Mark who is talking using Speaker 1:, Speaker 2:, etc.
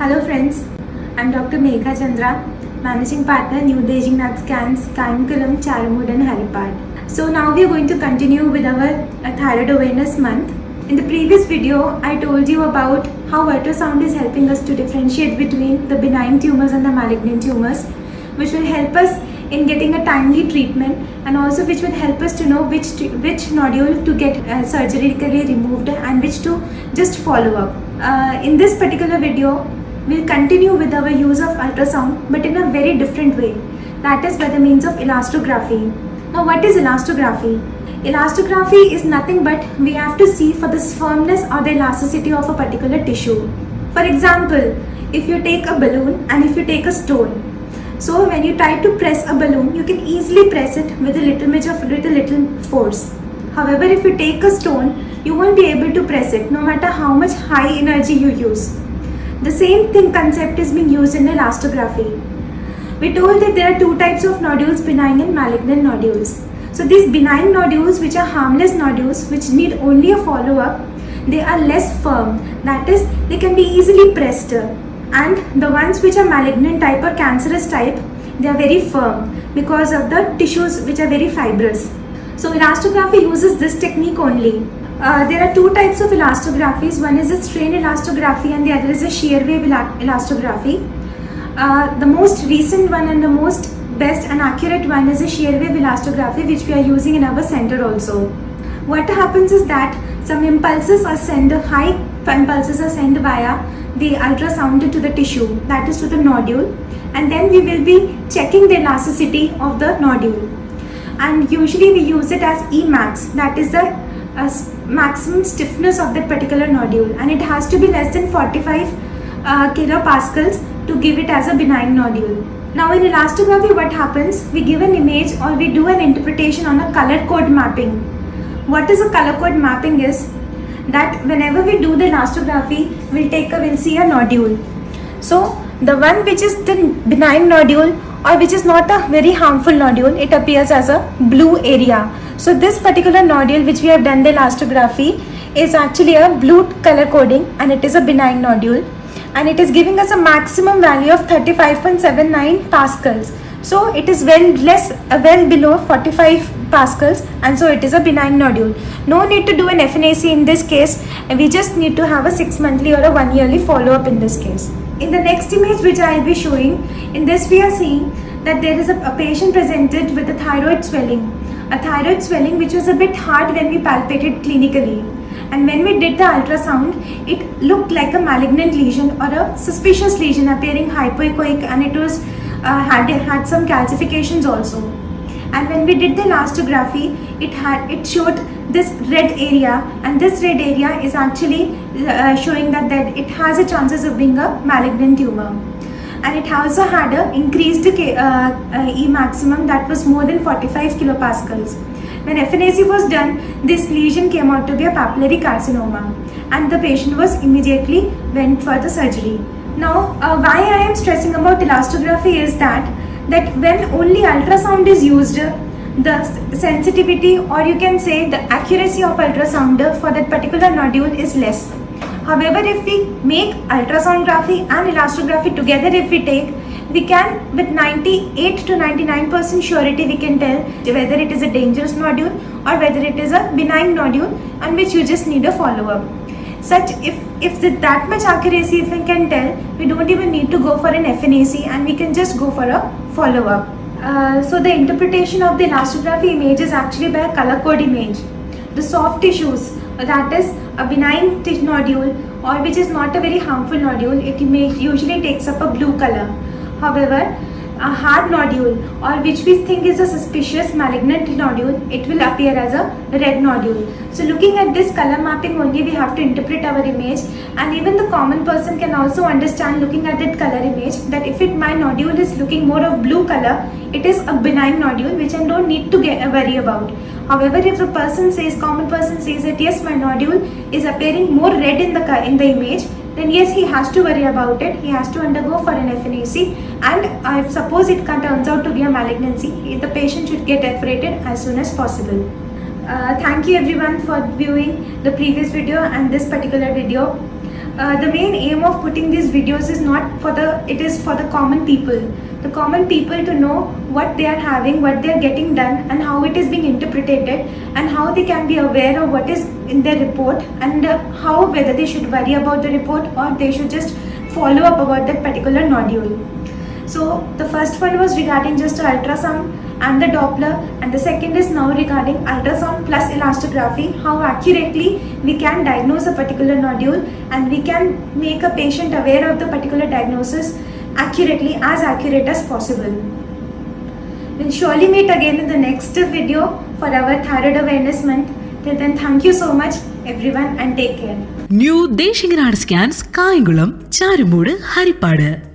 Speaker 1: Hello friends, I'm Dr. Megha Chandra, Managing Partner, New Aging Nut Scans, Kaimkulam, Charamud and Haripad. So now we are going to continue with our Thyroid Awareness Month. In the previous video, I told you about how ultrasound is helping us to differentiate between the benign tumors and the malignant tumors, which will help us in getting a timely treatment and also which will help us to know which nodule to get surgically removed and which to just follow up. In this particular video, we'll continue with our use of ultrasound but in a very different way, that is by the means of elastography. Now what is elastography? Elastography is nothing but we have to see for the firmness or the elasticity of a particular tissue. For example, if you take a balloon and if you take a stone, so when you try to press a balloon, you can easily press it with a little force. However, if you take a stone, you won't be able to press it no matter how much high energy you use. The same concept is being used in elastography. We told that there are two types of nodules, benign and malignant nodules. So these benign nodules, which are harmless nodules, which need only a follow-up, they are less firm. That is, they can be easily pressed. And the ones which are malignant type or cancerous type, they are very firm because of the tissues which are very fibrous. So elastography uses this technique only. There are two types of elastographies. One is a strain elastography and the other is a shear wave elastography. The most recent one and the most best and accurate one is a shear wave elastography, which we are using in our center also. What happens is that some impulses are sent, high impulses are sent via the ultrasound to the tissue, that is to the nodule, and then we will be checking the elasticity of the nodule. And usually we use it as Emax, that is the maximum stiffness of that particular nodule, and it has to be less than 45 kilopascals to give it as a benign nodule. Now in elastography, what happens? We give an image or we do an interpretation on a color code mapping. What is a color code mapping is that whenever we do the elastography, we'll see a nodule. So the one which is the benign nodule or which is not a very harmful nodule, it appears as a blue area. So this particular nodule which we have done the elastography is actually a blue color coding and it is a benign nodule, and it is giving us a maximum value of 35.79 pascals. So it is well below 45 pascals, and so it is a benign nodule. No need to do an FNAC in this case, and we just need to have a 6 monthly or a 1 yearly follow-up in this case. In the next image which I will be showing, in this we are seeing that there is a patient presented with a thyroid swelling. A thyroid swelling which was a bit hard when we palpated clinically. And when we did the ultrasound, it looked like a malignant lesion or a suspicious lesion appearing hypoechoic, and it was had some calcifications also. And when we did the elastography, it showed this red area, and this red area is actually showing that it has a chances of being a malignant tumor. And it also had a increased E maximum that was more than 45 kilopascals. When FNAC was done, this lesion came out to be a papillary carcinoma, and the patient was immediately went for the surgery. Now, why I am stressing about elastography is that when only ultrasound is used, the sensitivity, or you can say the accuracy of ultrasound for that particular nodule is less. However, if we make ultrasonography and elastography together, if we take, we can with 98 to 99% surety we can tell whether it is a dangerous nodule or whether it is a benign nodule on which you just need a follow-up. If with that much accuracy if we can tell, we don't even need to go for an FNAC and we can just go for a follow-up. So the interpretation of the elastography image is actually by a color code image. The soft tissues, that is a benign nodule or which is not a very harmful nodule, it usually takes up a blue color. However, a hard nodule or which we think is a suspicious malignant nodule, it will appear as a red nodule. So looking at this color mapping only, we have to interpret our image, and even the common person can also understand looking at that color image that if my nodule is looking more of blue color, it is a benign nodule which I don't need to worry about. However, if the common person says that yes, my nodule is appearing more red in the image, then yes, he has to worry about it. He has to undergo for an FNAC, and if suppose it turns out to be a malignancy, the patient should get operated as soon as possible. Thank you everyone for viewing the previous video and this particular video. The main aim of putting these videos is not for it is for the common people. The common people to know what they are having, what they are getting done, and how it is being interpreted, and how they can be aware of what is in their report, and how whether they should worry about the report or they should just follow up about that particular nodule. So the first one was regarding just ultrasound and the Doppler, and the second is now regarding ultrasound plus elastography, how accurately we can diagnose a particular nodule and we can make a patient aware of the particular diagnosis accurately, as accurate as possible. We'll surely meet again in the next video for our Thyroid Awareness Month. Till then, thank you so much everyone and take care.
Speaker 2: New Deshigrad Scans, Kayangulam, Charumud, Haripadu.